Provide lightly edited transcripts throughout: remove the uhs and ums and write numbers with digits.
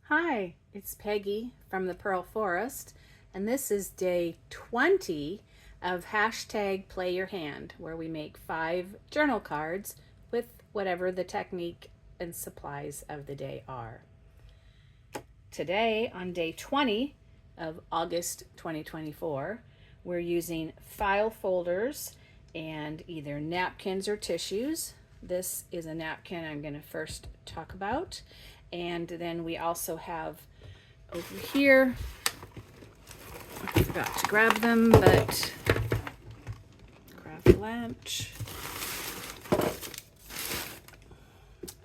Hi, it's Peggy from the Pearl Forest, and this is day 20 of hashtag Play Your Hand, where we make 5 journal cards with whatever the technique and supplies of the day are. Today, on day 20 of August 2024, we're using file folders and either napkins or tissues. This is a napkin I'm going to first talk about. And then we also have over here, I forgot to grab them, but craft lunch.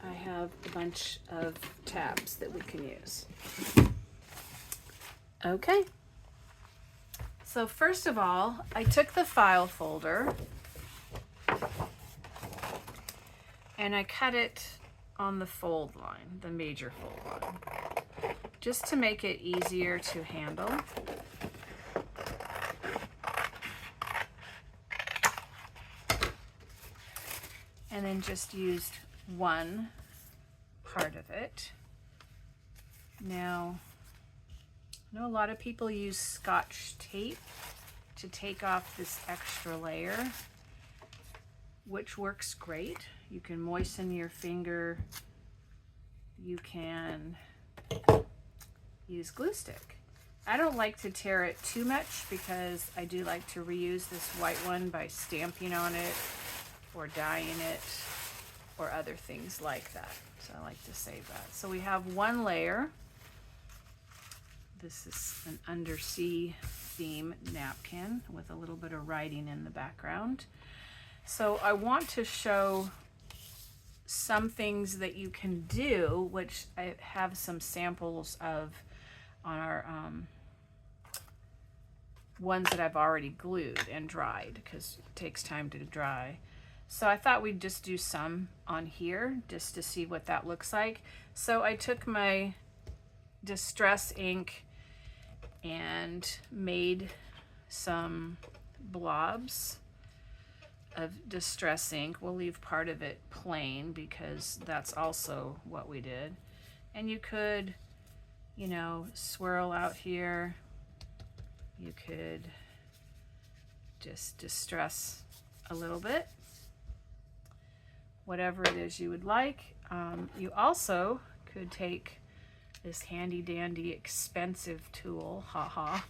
I have a bunch of tabs that we can use. Okay. So first of all, I took the file folder and I cut it on the fold line, the major fold line, just to make it easier to handle. And then just used one part of it. Now, I know a lot of people use Scotch tape to take off this extra layer, which works great. You can moisten your finger. You can use glue stick. I don't like to tear it too much because I do like to reuse this white one by stamping on it or dyeing it or other things like that. So I like to save that. So we have one layer. This is an undersea theme napkin with a little bit of writing in the background. So I want to show some things that you can do, which I have some samples of on our ones that I've already glued and dried because it takes time to dry. So I thought we'd just do some on here just to see what that looks like. So I took my distress ink and made some blobs of distress ink. We'll leave part of it plain because that's also what we did. And you could, you know, swirl out here. You could just distress a little bit. Whatever it is you would like. You also could take this handy dandy expensive tool, haha.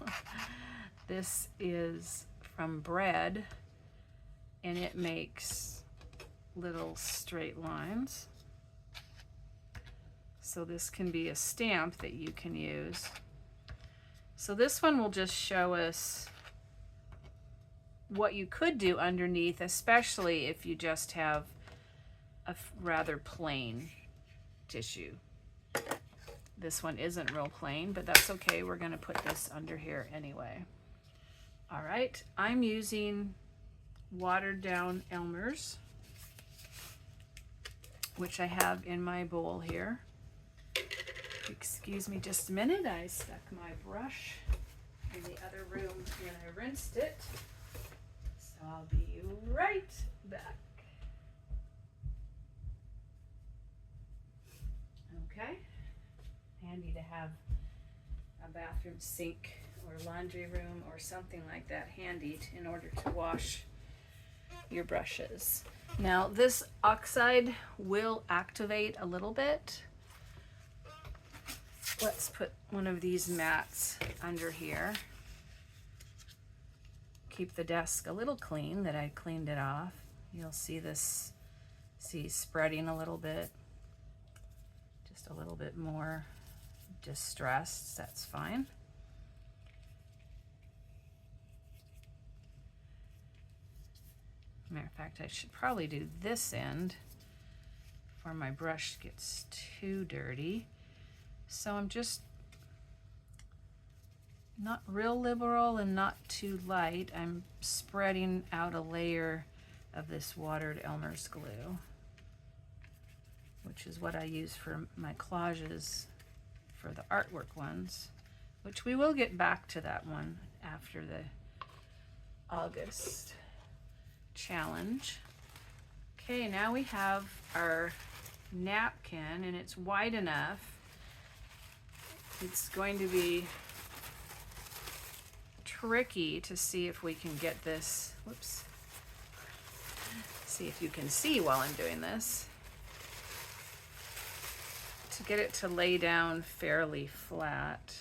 This is from Bread, and it makes little straight lines. So this can be a stamp that you can use. So this one will just show us what you could do underneath, especially if you just have a rather plain tissue. This one isn't real plain, but that's okay. We're going to put this under here anyway. All right, I'm using watered down Elmer's, which I have in my bowl here. Excuse me just a minute. I stuck my brush in the other room when I rinsed it. So I'll be right back. Okay. Handy to have a bathroom sink or laundry room or something like that handy in order to wash your brushes. Now this oxide will activate a little bit. Let's put one of these mats under here. Keep the desk a little clean that I cleaned it off. You'll see this, spreading a little bit. Just a little bit more distressed, that's fine. Matter of fact, I should probably do this end before my brush gets too dirty. So I'm just not real liberal and not too light. I'm spreading out a layer of this watered Elmer's glue, which is what I use for my collages for the artwork ones, which we will get back to that one after the August challenge. Okay, now we have our napkin and it's wide enough It's going to be tricky to see if we can get this, whoops, see if you can see while I'm doing this, to get it to lay down fairly flat.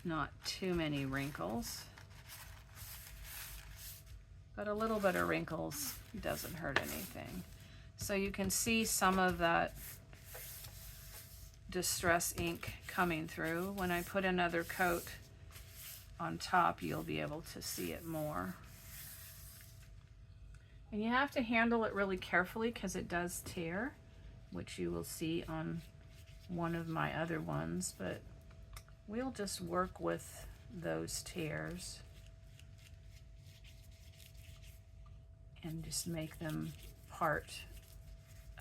Not too many wrinkles, but a little bit of wrinkles doesn't hurt anything. So you can see some of that distress ink coming through. When I put another coat on top, you'll be able to see it more. And you have to handle it really carefully because it does tear, which you will see on one of my other ones, but we'll just work with those tears and just make them part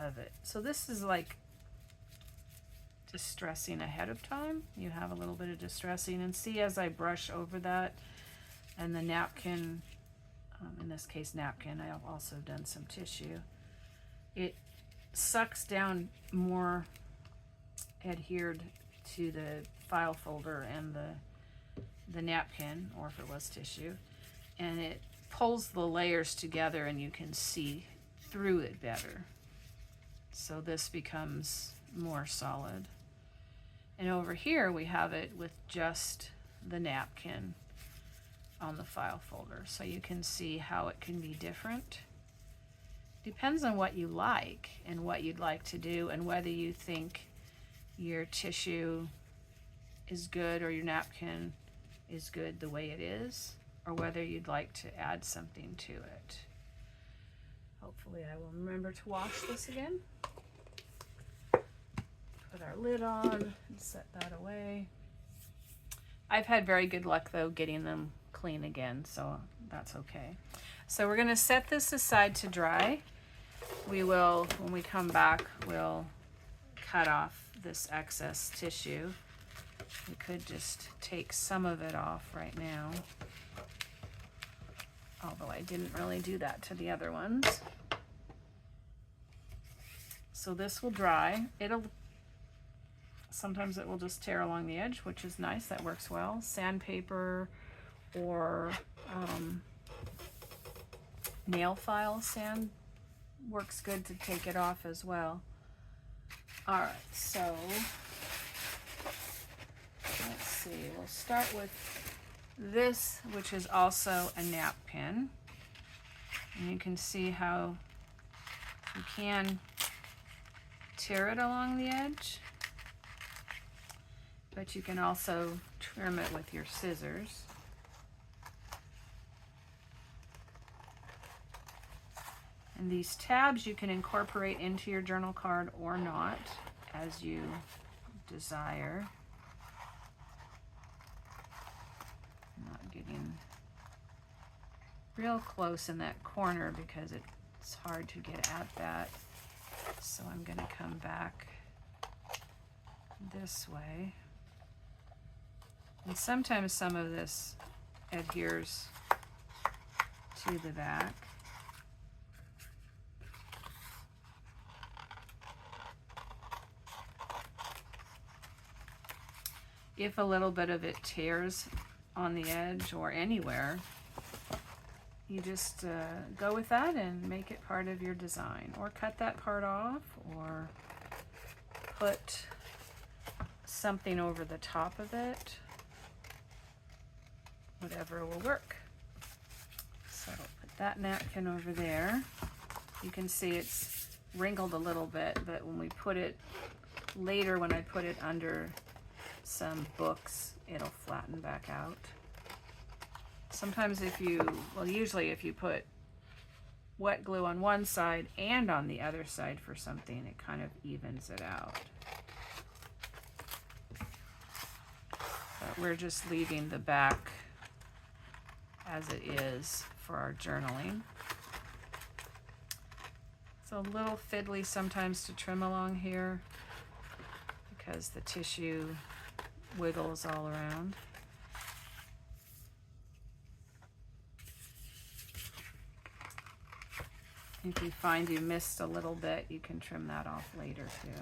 of it. So this is like distressing ahead of time. You have a little bit of distressing, and see as I brush over that, and the napkin, in this case napkin, I've also done some tissue, it sucks down more adhered to the file folder and the napkin, or if it was tissue, and it pulls the layers together and you can see through it better. So this becomes more solid. And over here we have it with just the napkin on the file folder, so you can see how it can be different. Depends on what you like and what you'd like to do, and whether you think your tissue is good or your napkin is good the way it is, or whether you'd like to add something to it. Hopefully I will remember to wash this again. Put our lid on and set that away. I've had very good luck though getting them clean again, so that's okay. So we're going to set this aside to dry. We will, when we come back, we'll cut off this excess tissue. We could just take some of it off right now, although I didn't really do that to the other ones. So this will dry. Sometimes it will just tear along the edge, which is nice. That works well. Sandpaper or nail file sand works good to take it off as well. All right, so let's see. We'll start with this, which is also a napkin. And you can see how you can tear it along the edge, but you can also trim it with your scissors. And these tabs you can incorporate into your journal card or not, as you desire. I'm not getting real close in that corner because it's hard to get at that. So I'm going to come back this way. And sometimes some of this adheres to the back. If a little bit of it tears on the edge or anywhere, you just go with that and make it part of your design, or cut that part off, or put something over the top of it. Whatever will work. So put that napkin over there. You can see it's wrinkled a little bit, but when we put it later, when I put it under some books, it'll flatten back out. Sometimes usually if you put wet glue on one side and on the other side for something, it kind of evens it out. But we're just leaving the back as it is for our journaling. It's a little fiddly sometimes to trim along here because the tissue wiggles all around. If you find you missed a little bit, you can trim that off later too.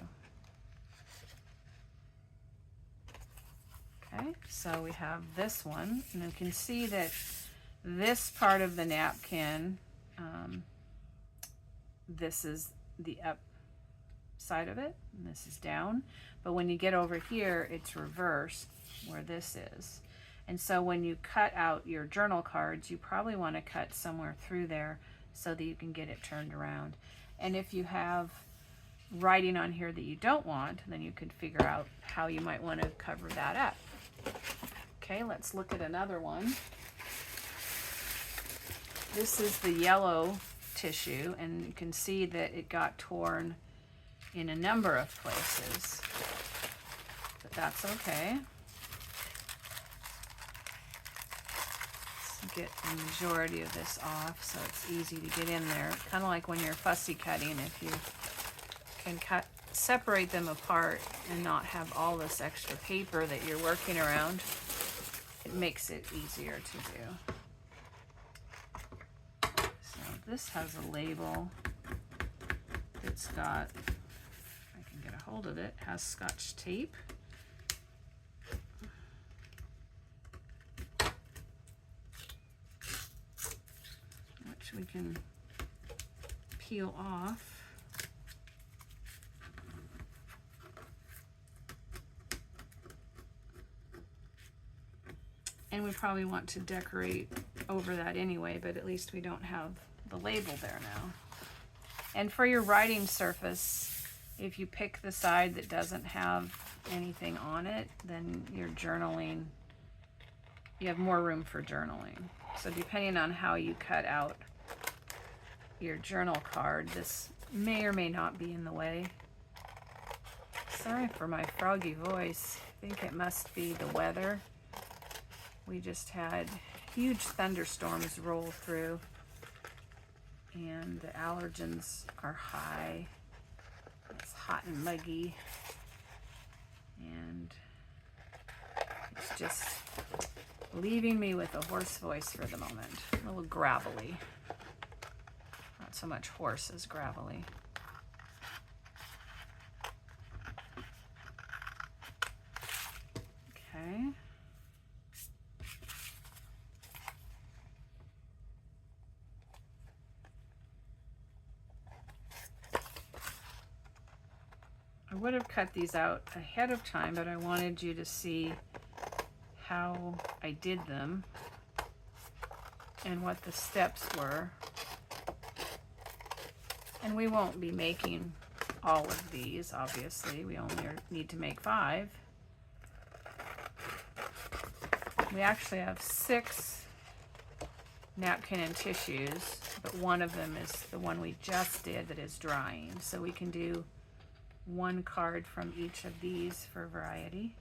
Okay, so we have this one, and you can see that this part of the napkin, this is the up side of it, and this is down. But when you get over here, it's reversed where this is. And so when you cut out your journal cards, you probably want to cut somewhere through there so that you can get it turned around. And if you have writing on here that you don't want, then you could figure out how you might want to cover that up. Okay, let's look at another one. This is the yellow tissue, and you can see that it got torn in a number of places, but that's okay. Let's get the majority of this off so it's easy to get in there. Kind of like when you're fussy cutting, if you can separate them apart and not have all this extra paper that you're working around, it makes it easier to do. So this has a label that's got, if I can get a hold of it, has Scotch tape. Which we can peel off. And we probably want to decorate over that anyway, but at least we don't have the label there now. And for your writing surface, if you pick the side that doesn't have anything on it, then your journaling, you have more room for journaling. So depending on how you cut out your journal card, this may or may not be in the way. Sorry for my froggy voice. I think it must be the weather. We just had huge thunderstorms roll through, and the allergens are high. It's hot and muggy, and it's just leaving me with a hoarse voice for the moment. A little gravelly. Not so much hoarse as gravelly. Okay. I would have cut these out ahead of time, but I wanted you to see how I did them and what the steps were. And we won't be making all of these, obviously. We only need to make 5. We actually have 6 napkin and tissues, but one of them is the one we just did that is drying. So we can do 1 card from each of these for variety.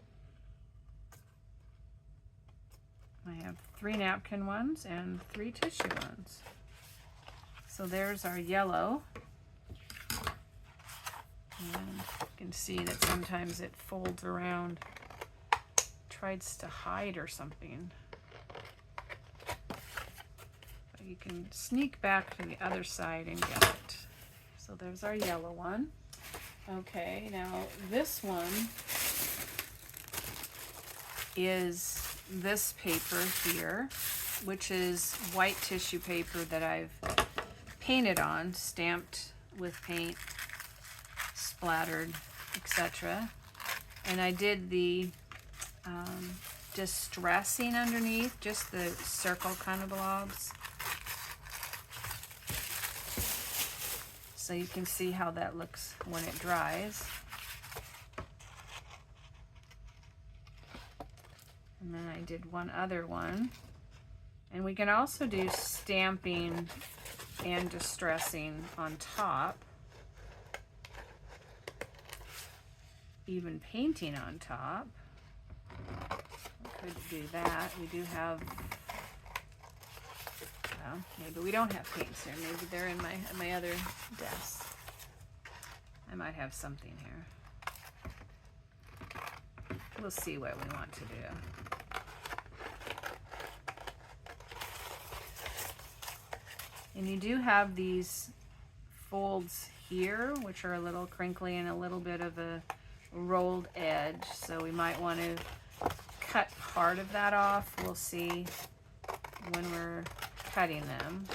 I have 3 napkin ones and 3 tissue ones. So there's our yellow. And you can see that sometimes it folds around, tries to hide or something. But you can sneak back to the other side and get it. So there's our yellow one. Okay, now this one is this paper here, which is white tissue paper that I've painted on, stamped with paint, splattered, etc. And I did the distressing underneath, just the circle kind of blobs. So you can see how that looks when it dries. And then I did one other one. And we can also do stamping and distressing on top. Even painting on top. We could do that. We do have, well, maybe we don't have paints here. Maybe they're in my other desk. I might have something here. We'll see what we want to do. And you do have these folds here, which are a little crinkly and a little bit of a rolled edge. So we might want to cut part of that off. We'll see when we're cutting them.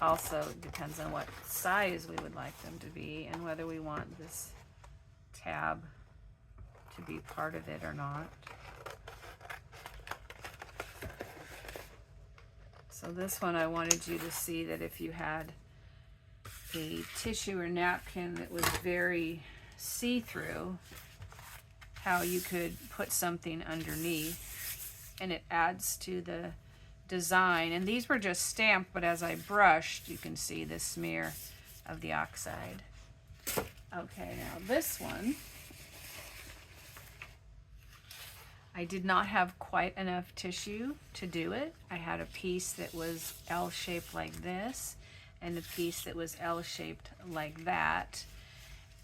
Also, it depends on what size we would like them to be and whether we want this tab to be part of it or not. So this one, I wanted you to see that if you had a tissue or napkin that was very see-through, how you could put something underneath and it adds to the design. And these were just stamped, but as I brushed, you can see the smear of the oxide. Okay, now this one, I did not have quite enough tissue to do it. I had a piece that was L-shaped like this and a piece that was L-shaped like that,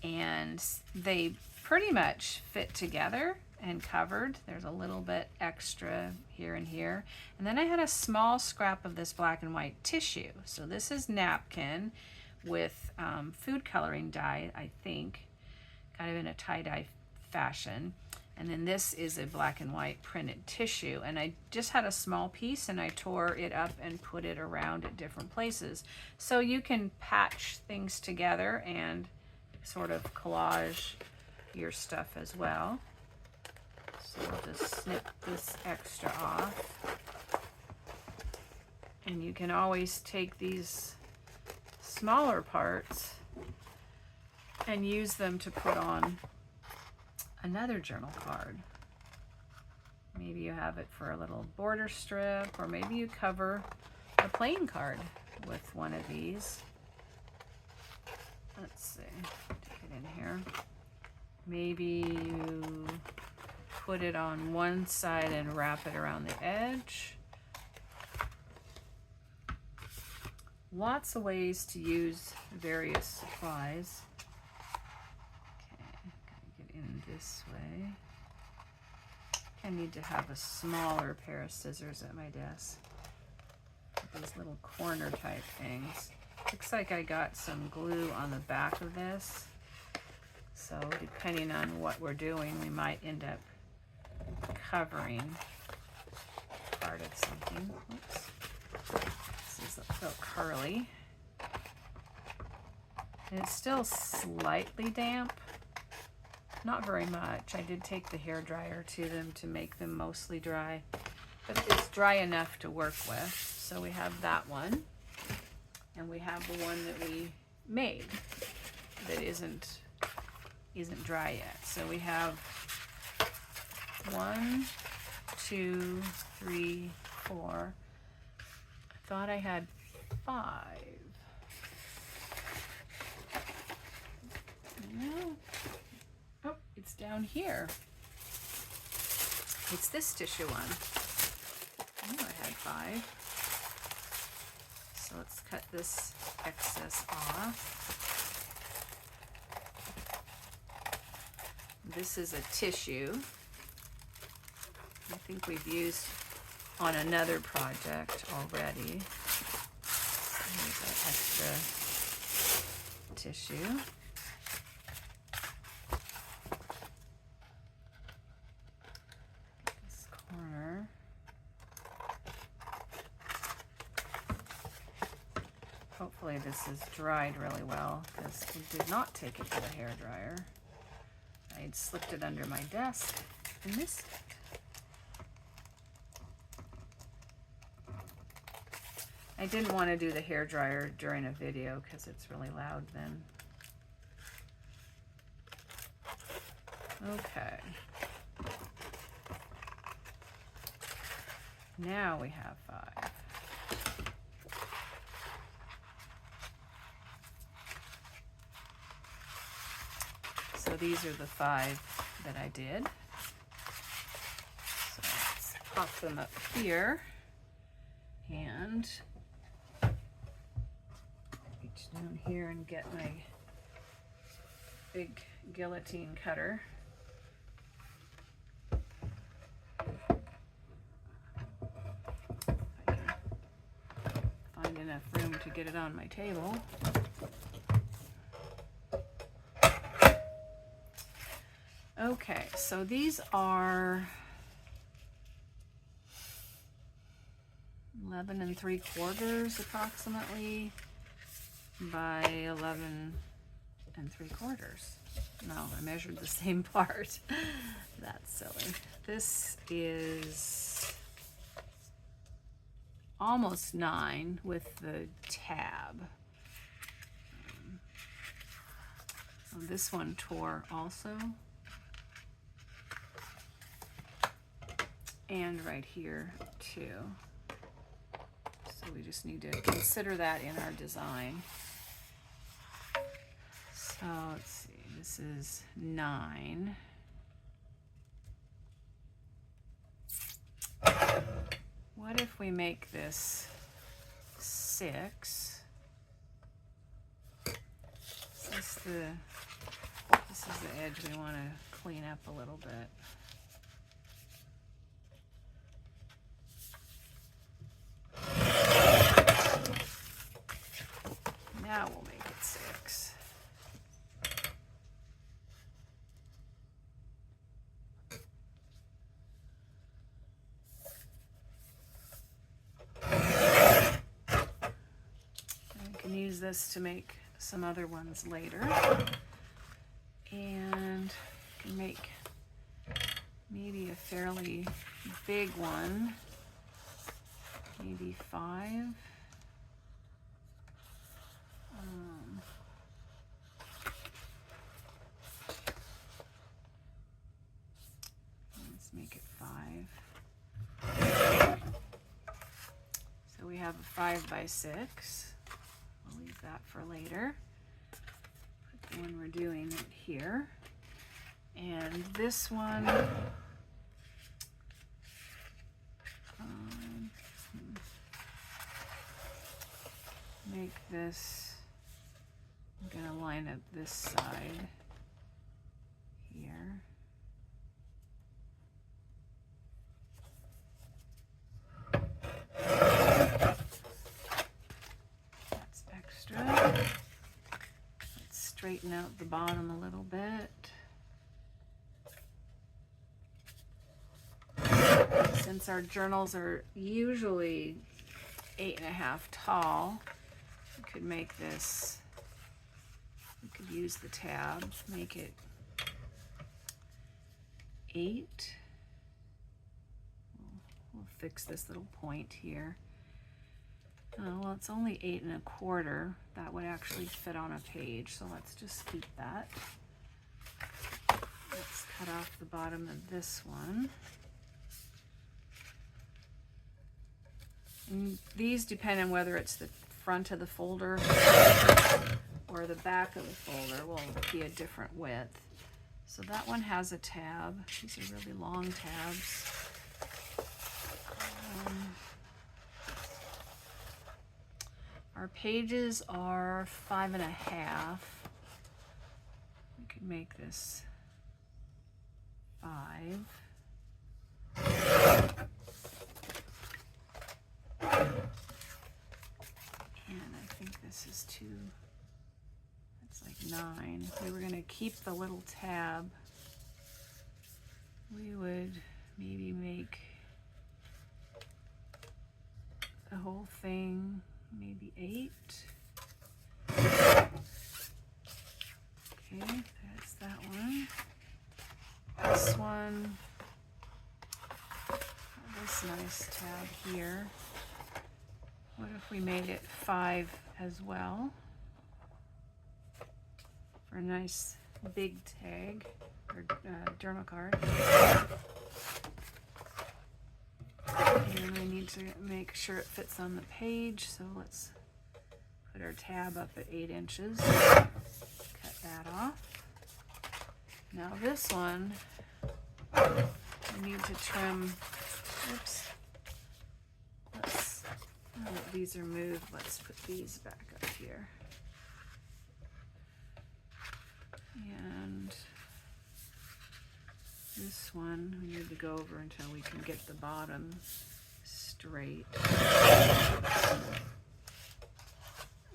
and they pretty much fit together and covered. There's a little bit extra here and here. And then I had a small scrap of this black and white tissue. So this is napkin with food coloring dye, I think, kind of in a tie-dye fashion. And then this is a black and white printed tissue. And I just had a small piece and I tore it up and put it around at different places. So you can patch things together and sort of collage your stuff as well. So I'll just snip this extra off. And you can always take these smaller parts and use them to put on another journal card. Maybe you have it for a little border strip, or maybe you cover a plain card with one of these. Let's see, take it in here. Maybe you put it on one side and wrap it around the edge. Lots of ways to use various supplies. Okay, gotta get in this way. I need to have a smaller pair of scissors at my desk. These little corner type things. Looks like I got some glue on the back of this. So depending on what we're doing, we might end up covering part of something. Oops. This is a little curly. And it's still slightly damp. Not very much. I did take the hairdryer to them to make them mostly dry. But it's dry enough to work with. So we have that one. And we have the one that we made that isn't dry yet. So we have 1, 2, 3, 4. I thought I had 5. No. Oh, it's down here. It's this tissue one. Oh, I had 5. So let's cut this excess off. This is a tissue. I think we've used on another project already. Here's that extra tissue. This corner. Hopefully this is dried really well, because we did not take it to the hairdryer. I had slipped it under my desk and missed it. I didn't want to do the hairdryer during a video because it's really loud then. Okay. Now we have 5. So these are the 5 that I did. So let's pop them up here and reach down here and get my big guillotine cutter. If I can find enough room to get it on my table. Okay, so these are 11 3/4 approximately by 11 3/4. No, I measured the same part. That's silly. This is almost 9 with the tab. This one tore also. And right here too. So we just need to consider that in our design. So let's see, this is 9. What if we make this 6? This is the edge we want to clean up a little bit. Now we'll make it 6. I can use this to make some other ones later. And can make maybe a fairly big one, maybe 5. Let's make it 5. So we have a 5 by 6. We'll leave that for later when we're doing it here. And this one, make this, I'm going to line up this side here. That's extra. Let's straighten out the bottom a little bit. Since our journals are usually 8.5 tall, we could make this, we could use the tab, make it 8. We'll fix this little point here. Well, it's only 8 1/4. That would actually fit on a page, so let's just keep that. Let's cut off the bottom of this one. And these depend on whether it's the front of the folder or the back of the folder will be a different width. So that one has a tab. These are really long tabs. Our pages are 5.5. We could make this 5. And I think this is 2. That's like 9. If we were going to keep the little tab, we would maybe make the whole thing maybe 8. Okay, that's that one. This one, this nice tab here. What if we made it 5 as well? For a nice big tag or derma card. And I need to make sure it fits on the page, so let's put our tab up at 8 inches. Cut that off. Now this one, I need to trim, oops. Now that these are moved, let's put these back up here. And this one we need to go over until we can get the bottom straight.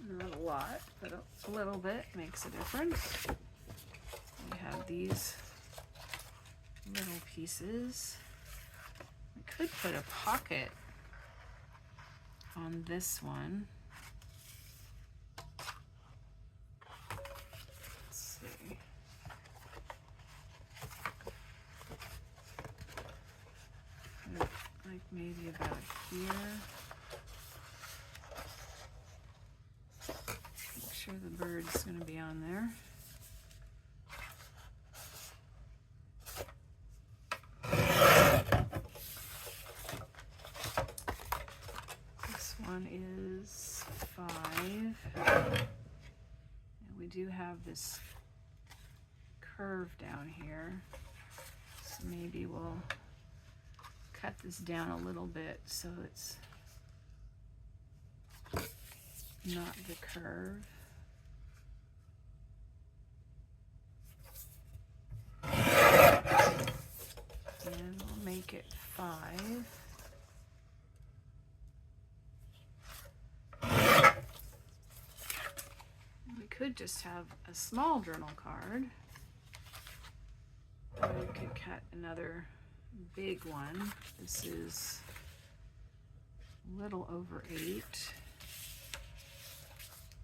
Not a lot, but a little bit makes a difference. We have these little pieces. We could put a pocket on this one. Let's see. Like maybe about here. Make sure the bird's going to be on there. This one is 5. And we do have this curve down here. So maybe we'll cut this down a little bit so it's not the curve. And we'll make it 5. We could just have a small journal card, or we could cut another big one. This is a little over 8.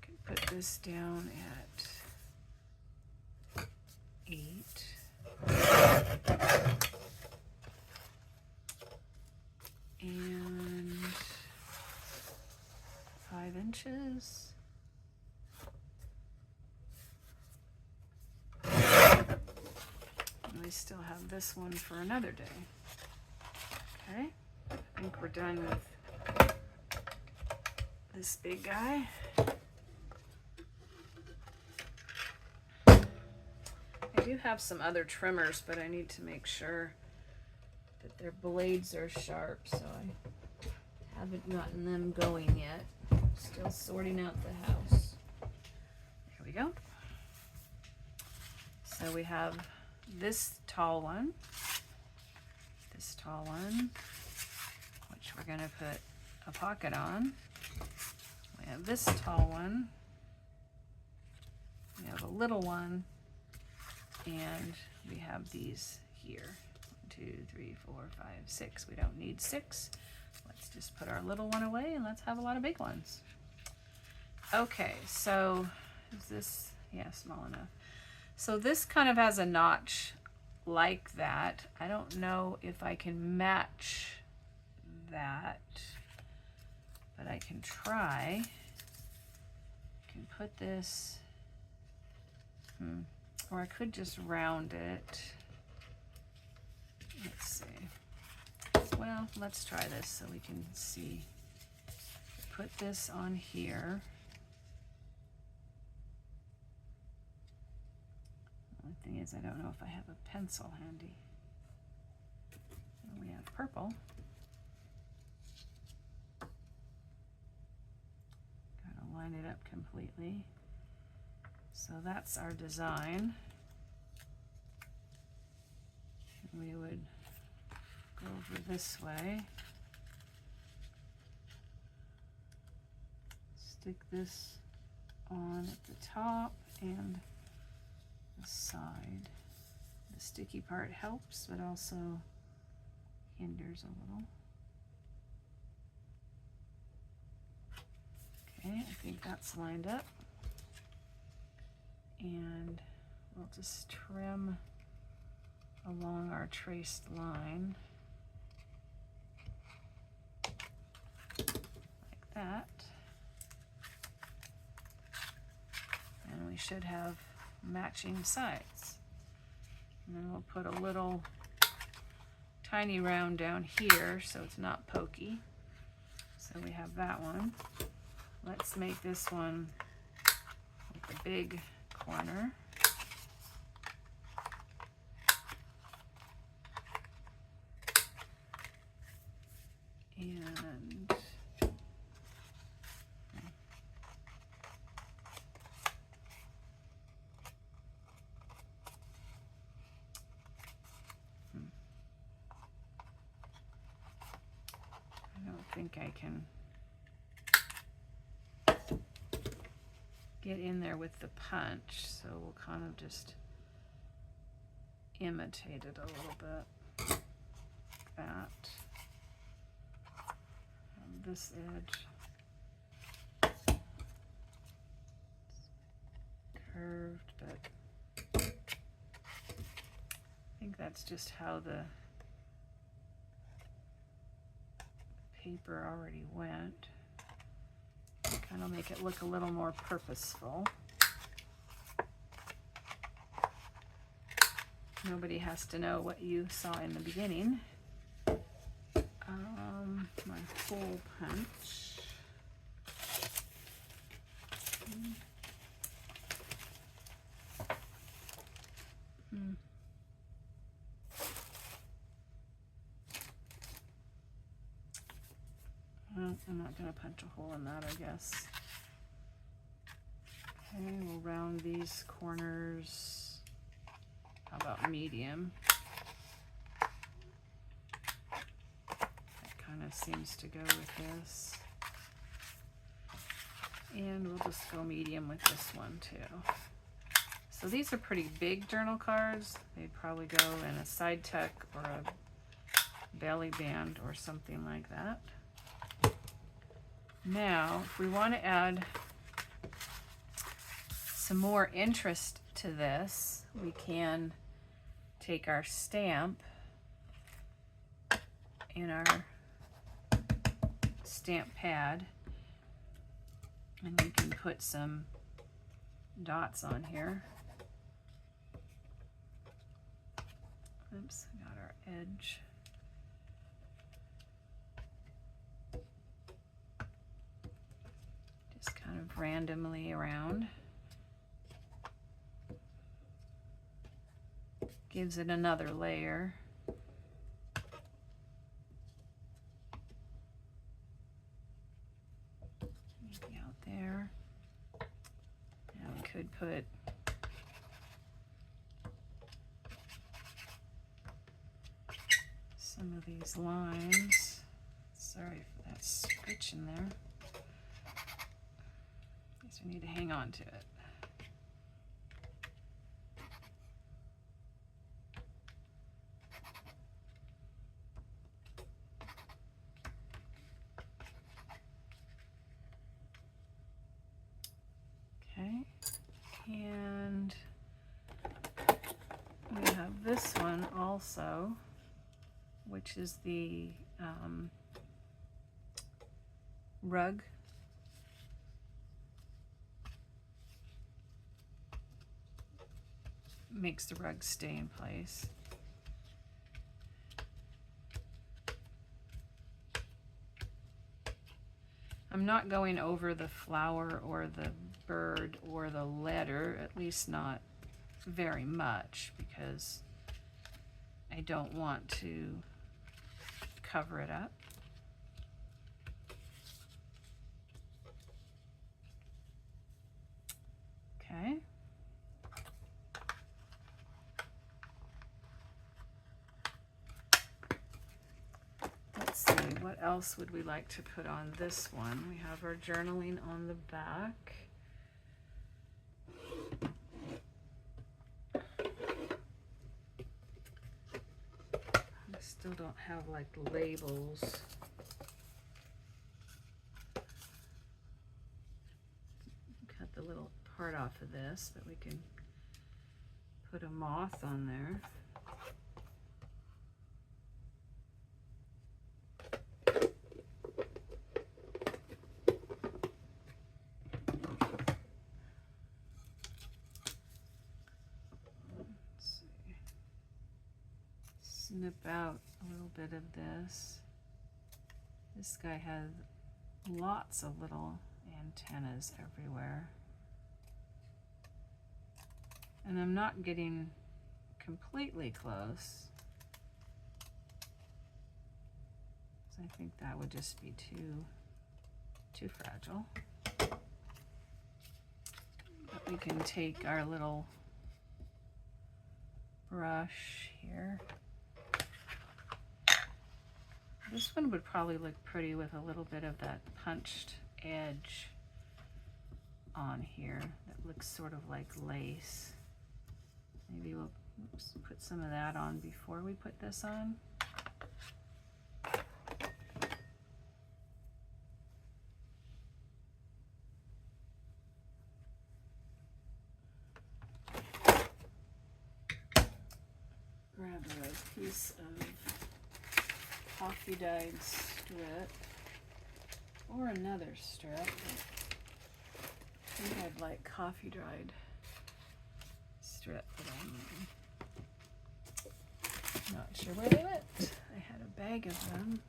Could put this down at 8. And 5 inches. And we still have this one for another day. Okay, I think we're done with this big guy. I do have some other trimmers, but I need to make sure that their blades are sharp, so I haven't gotten them going yet. Still sorting out the house. There we go. So we have this tall one, which we're going to put a pocket on. We have this tall one. We have a little one. And we have these here. 1, 2, 3, 4, 5, 6. We don't need 6. Let's just put our little one away and let's have a lot of big ones. Okay, so is this, yeah, small enough. So this kind of has a notch like that. I don't know if I can match that, but I can try. I can put this, or I could just round it. Let's see. Well, let's try this so we can see. Put this on here. The thing is, I don't know if I have a pencil handy. And we have purple. Gotta line it up completely. So that's our design. We would go over this way. Stick this on at the top and the side. The sticky part helps, but also hinders a little. Okay, I think that's lined up. And we'll just trim along our traced line like that. And we should have matching sides. And then we'll put a little tiny round down here so it's not pokey. So we have that one. Let's make this one with a big corner. And I don't think I can get in there with the punch, so we'll kind of just imitate it a little bit like that. On this edge. curved, but I think that's just how the paper already went. Kind of make it look a little more purposeful. Nobody has to know what you saw in the beginning. My hole punch. Well, I'm not going to punch a hole in that, I guess. Okay, we'll round these corners. How about medium? That kind of seems to go with this. And we'll just go medium with this one too. So these are pretty big journal cards. They'd probably go in a side tuck or a belly band or something like that. Now, if we want to add some more interest to this, we can take our stamp in our stamp pad and we can put some dots on here. Oops, I got our edge. Just kind of randomly around. Gives it another layer. Maybe out there. Now we could put some of these lines. Sorry for that scritch in there. Guess we need to hang on to it. Okay, and we have this one also, which is the rug. Makes the rug stay in place. I'm not going over the flower or the bird or the letter, at least not very much, because I don't want to cover it up. Okay. Let's see, what else would we like to put on this one? We have our journaling on the back. I still don't have like labels. Cut the little part off of this, but we can put a moth on there. Snip out a little bit of this. This guy has lots of little antennas everywhere. And I'm not getting completely close. So I think that would just be too fragile. But we can take our little brush here. This one would probably look pretty with a little bit of that punched edge on here that looks sort of like lace. Maybe we'll put some of that on before we put this on. grab a piece of coffee dyed strip or another strip. I think I'd like coffee dyed strip, but I'm not sure where they went. I had a bag of them.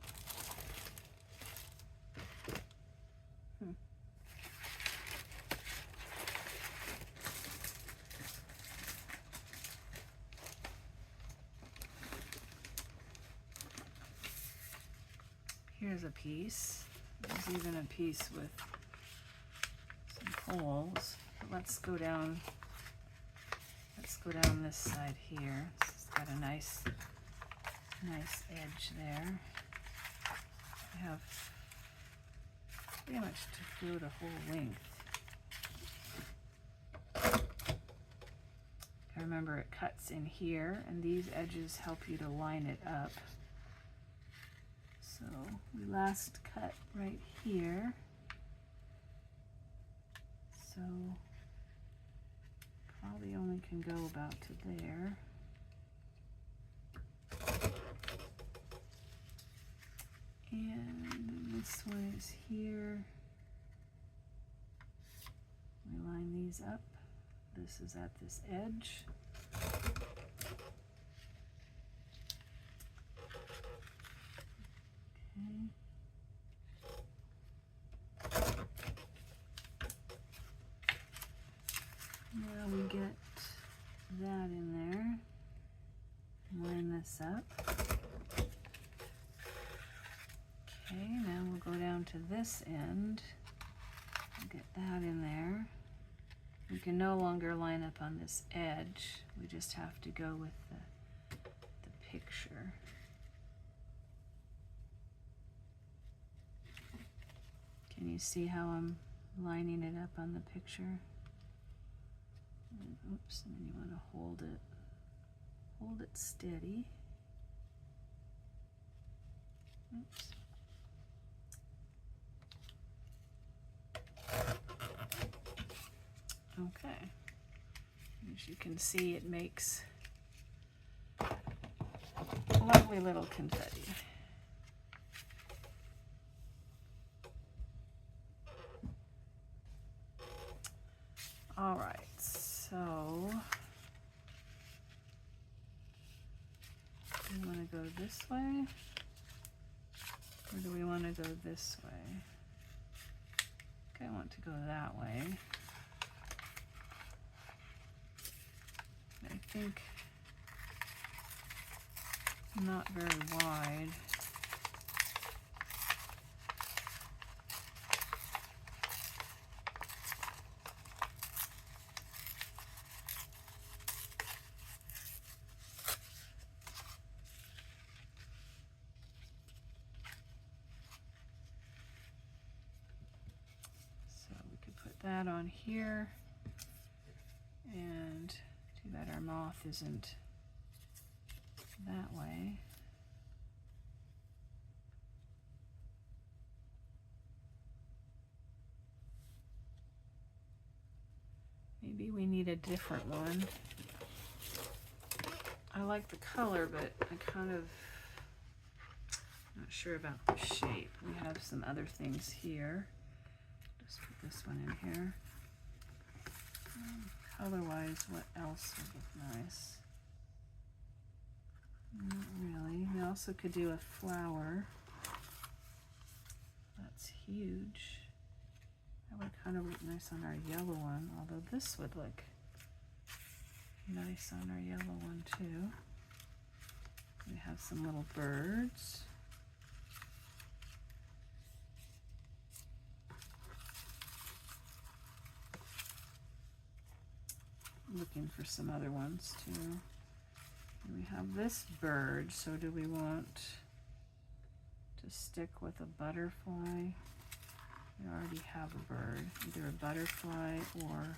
Here's a piece. There's even a piece with some holes. But let's go down this side here. It's got a nice edge there. I have pretty much to go the whole length. I remember it cuts in here, and these edges help you to line it up. So we last cut right here. So probably only can go about to there. And then this one is here. We line these up. This is at this edge. Now we get that in there. Line this up. Okay, now we'll go down to this end. Get that in there. We can no longer line up on this edge. We just have to go with the picture. Can you see how I'm lining it up on the picture? And, oops, and then you want to hold it steady. Oops. Okay. As you can see, it makes lovely little confetti. All right, so do we want to go this way, or do we want to go this way? Okay, I want to go that way. I think not very wide. So we could put that on here, and too bad our moth isn't that way. Maybe we need a different one. I like the color, but I kind of not sure about the shape. We have some other things here. Just put this one in here. Color-wise, what else would look nice? Not really. We also could do a flower. That's huge. That would kind of look nice on our yellow one, although this would look nice on our yellow one too. We have some little birds. Looking for some other ones too. We have this bird, so do we want to stick with a butterfly? We already have a bird, either a butterfly or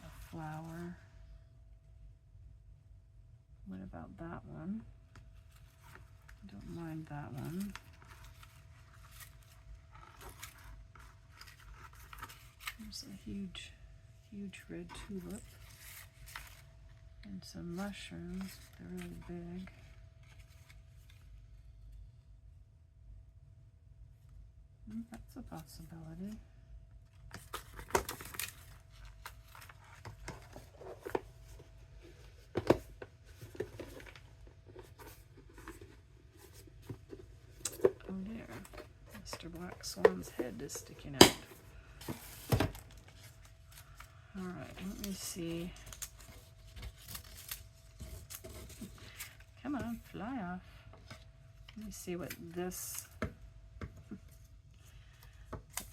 a flower. What about that one? Don't mind that one. There's a huge red tulip. And some mushrooms, they're really big. That's a possibility. Oh dear, Mr. Black Swan's head is sticking out. All right, let me see. Come on, fly off. Let me see what this,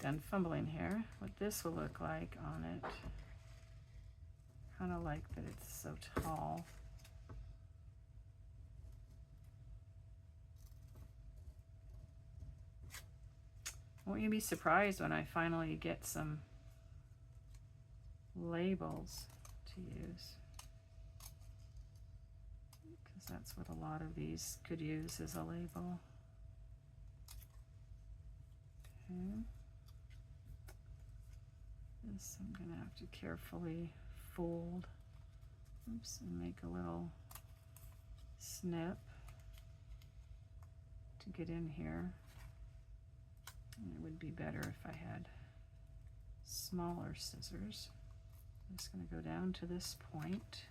done fumbling here, what this will look like on it. Kind of like that it's so tall. Won't you be surprised when I finally get some labels to use? Because that's what a lot of these could use as a label. Okay. This I'm going to have to carefully fold. Oops, and make a little snip to get in here. And it would be better if I had smaller scissors. I'm just going to go down to this point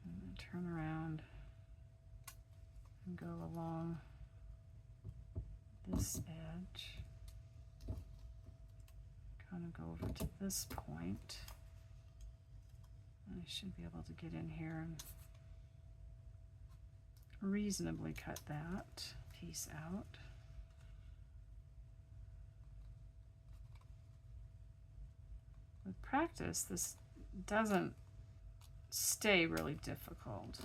and turn around and go along this edge. Kind of go over to this point. And I should be able to get in here and reasonably cut that piece out. With practice, this doesn't stay really difficult.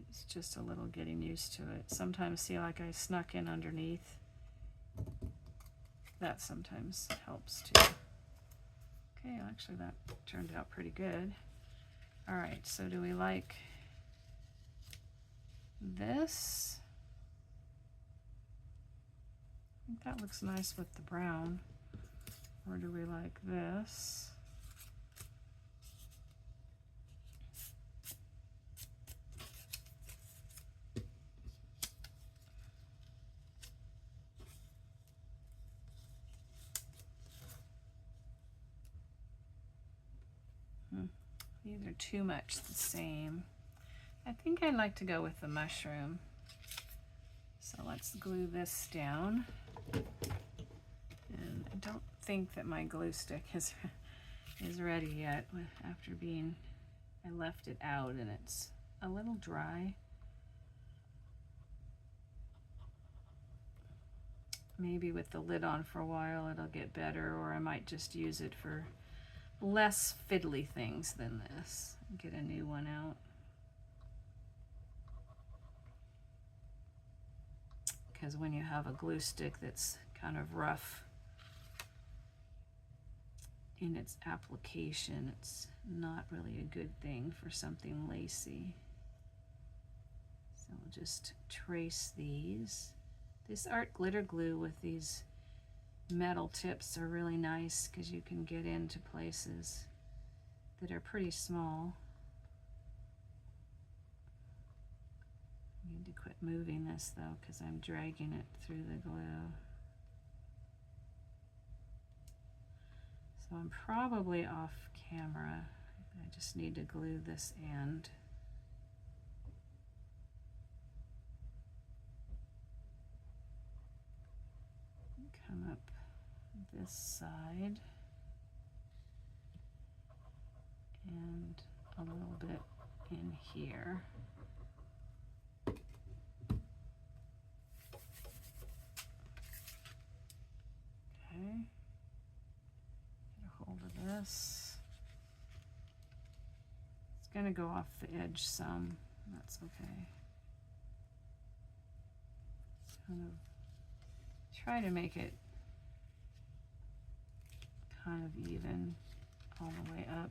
It's just a little getting used to it. Sometimes, see, like I snuck in underneath. That sometimes helps too. Okay, actually that turned out pretty good. All right, so do we like this? I think that looks nice with the brown. Or do we like this? These are too much the same. I think I'd like to go with the mushroom. So let's glue this down. And I don't think that my glue stick is ready yet. After being, I left it out and it's a little dry. Maybe with the lid on for a while it'll get better, or I might just use it for less fiddly things than this. Get a new one out. Because when you have a glue stick that's kind of rough in its application, it's not really a good thing for something lacy. So we'll just trace these. This art glitter glue with these metal tips are really nice because you can get into places that are pretty small. I need to quit moving this though because I'm dragging it through the glue. So I'm probably off camera. I just need to glue this end. Come up this side and a little bit in here. Okay, get a hold of this. It's going to go off the edge some, that's okay. Kind of try to make it kind of even all the way up.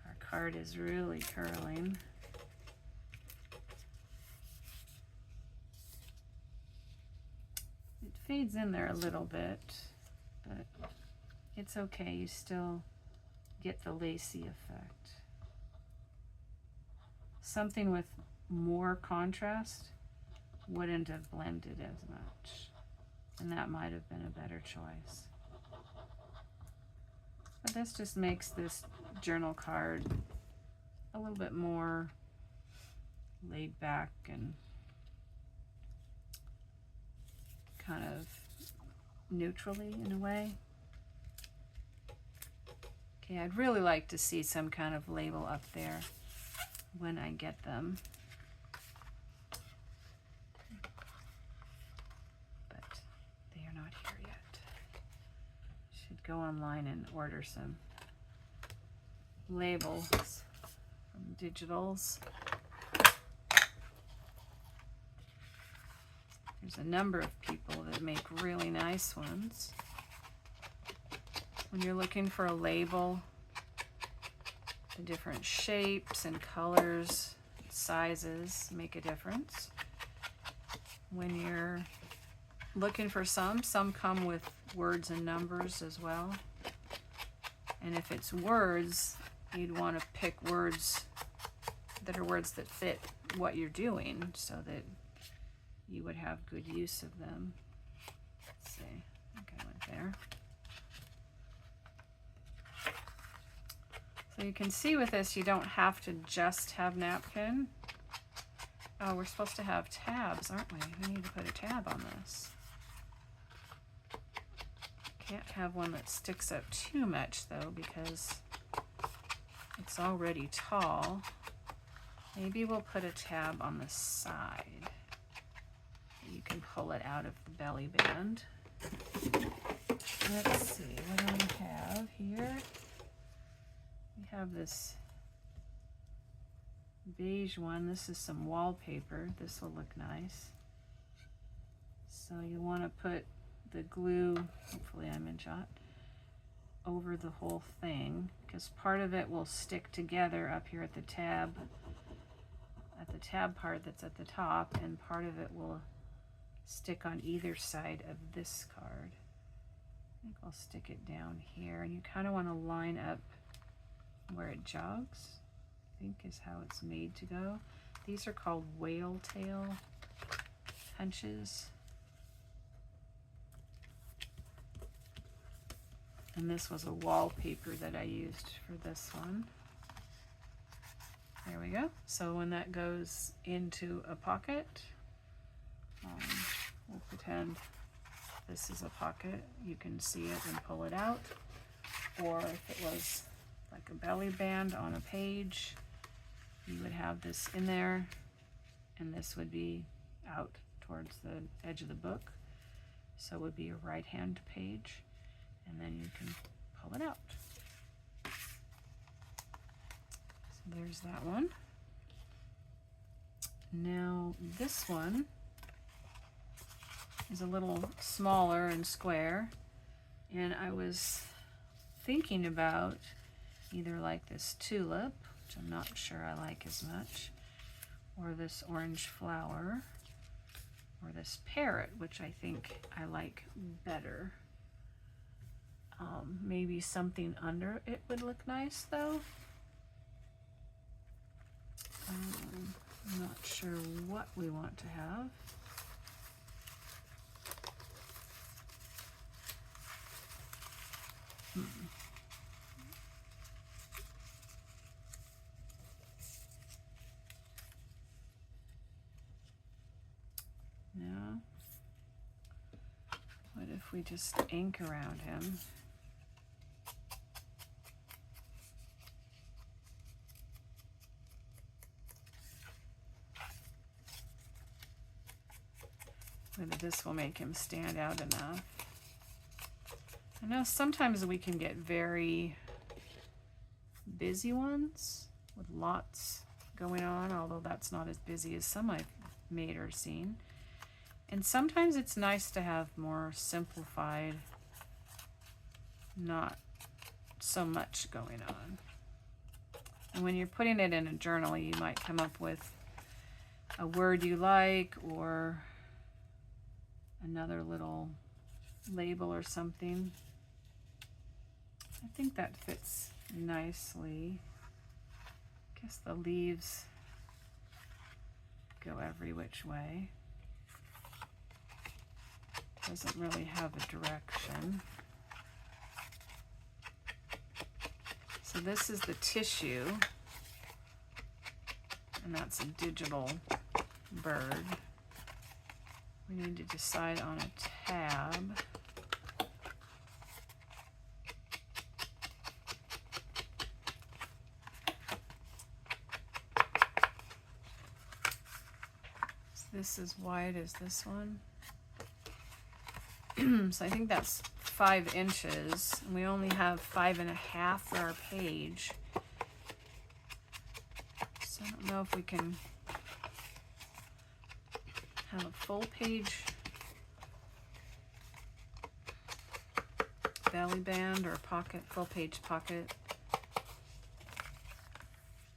Our card is really curling. It fades in there a little bit, but it's okay. You still get the lacy effect. Something with more contrast wouldn't have blended as much, and that might have been a better choice. But this just makes this journal card a little bit more laid back and kind of neutrally in a way. Okay, I'd really like to see some kind of label up there when I get them. But they are not here yet. Should go online and order some labels from Digitals. There's a number of people that make really nice ones. When you're looking for a label, the different shapes and colors, sizes make a difference. When you're looking for some come with words and numbers as well. And if it's words, you'd want to pick words that are words that fit what you're doing so that you would have good use of them. Let's see, I think I went there. So you can see with this, you don't have to just have napkin. Oh, we're supposed to have tabs, aren't we? We need to put a tab on this. Can't have one that sticks up too much though, because it's already tall. Maybe we'll put a tab on the side. You can pull it out of the belly band. Let's see, what do we have here? We have this beige one. This is some wallpaper. This will look nice. So you want to put the glue, hopefully I'm in shot, over the whole thing, because part of it will stick together up here at the tab part that's at the top, and part of it will stick on either side of this card. I think I'll stick it down here, and you kind of want to line up where it jogs, I think is how it's made to go. These are called whale tail punches. And this was a wallpaper that I used for this one. There we go. So when that goes into a pocket, we'll pretend this is a pocket. You can see it and pull it out. Or if it was like a belly band on a page, you would have this in there, and this would be out towards the edge of the book. So it would be a right-hand page, and then you can pull it out. So there's that one. Now this one is a little smaller and square, and I was thinking about either like this tulip, which I'm not sure I like as much, or this orange flower, or this parrot, which I think I like better. Maybe something under it would look nice though. I'm not sure what we want to have. Now, what if we just ink around him? Maybe this will make him stand out enough. I know sometimes we can get very busy ones with lots going on, although that's not as busy as some I've made or seen. And sometimes it's nice to have more simplified, not so much going on. And when you're putting it in a journal, you might come up with a word you like, or another little label or something. I think that fits nicely. I guess the leaves go every which way. Doesn't really have a direction. So this is the tissue, and that's a digital bird. We need to decide on a tab. So this is wide as this one. So I think that's 5 inches, and we only have 5.5 for our page. So I don't know if we can have a full page belly band or pocket, full page pocket.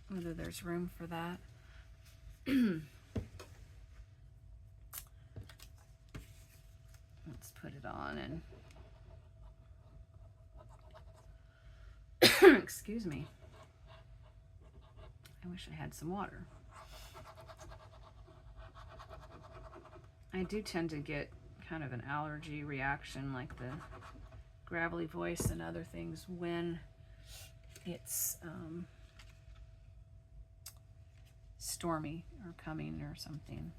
Whether there's room for that. Let's put it on and excuse me. I wish I had some water. I do tend to get kind of an allergy reaction, like the gravelly voice and other things, when it's stormy or coming or something.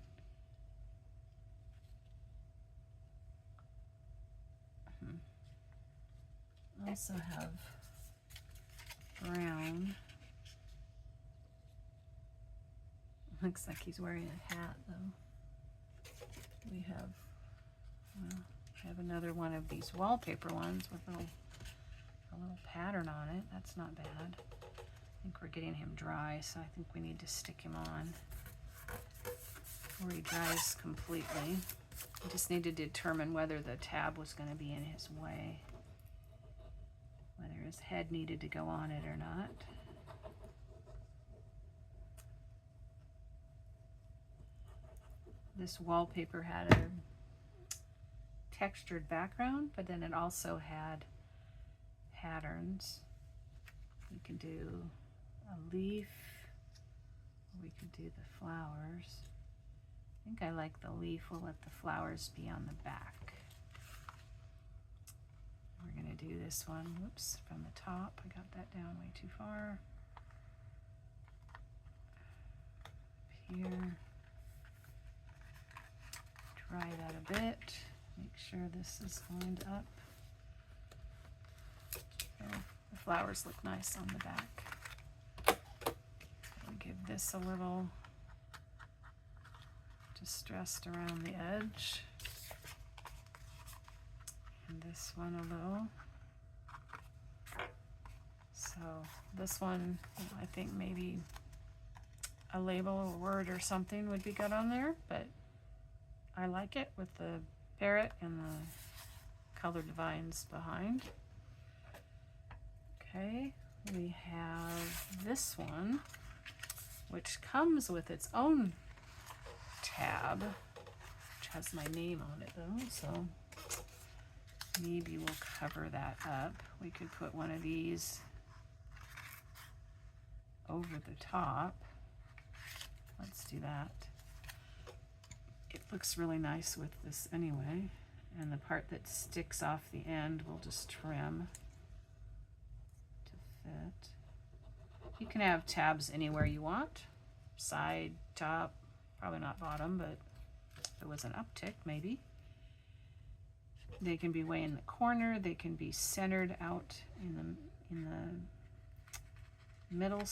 I also have brown. Looks like he's wearing a hat though. We have, well, I have another one of these wallpaper ones with a little pattern on it. That's not bad. I think we're getting him dry, so I think we need to stick him on before he dries completely. I just need to determine whether the tab was going to be in his way, whether his head needed to go on it or not. This wallpaper had a textured background, but then it also had patterns. We could do a leaf, or we could do the flowers. I think I like the leaf. We'll let the flowers be on the back. We're going to do this one, whoops, from the top. I got that down way too far. Up here. Dry that a bit. Make sure this is lined up. Okay. The flowers look nice on the back. I'll give this a little distressed around the edge. And this one a little. So this one, I think maybe a label, a word or something would be good on there, but I like it with the parrot and the colored vines behind. Okay, we have this one, which comes with its own tab, which has my name on it though, so maybe we'll cover that up. We could put one of these over the top. Let's do that. It looks really nice with this anyway, and the part that sticks off the end we'll just trim to fit. You can have tabs anywhere you want, side, top, probably not bottom, but if it was an uptick maybe. They can be way in the corner, they can be centered out in the middle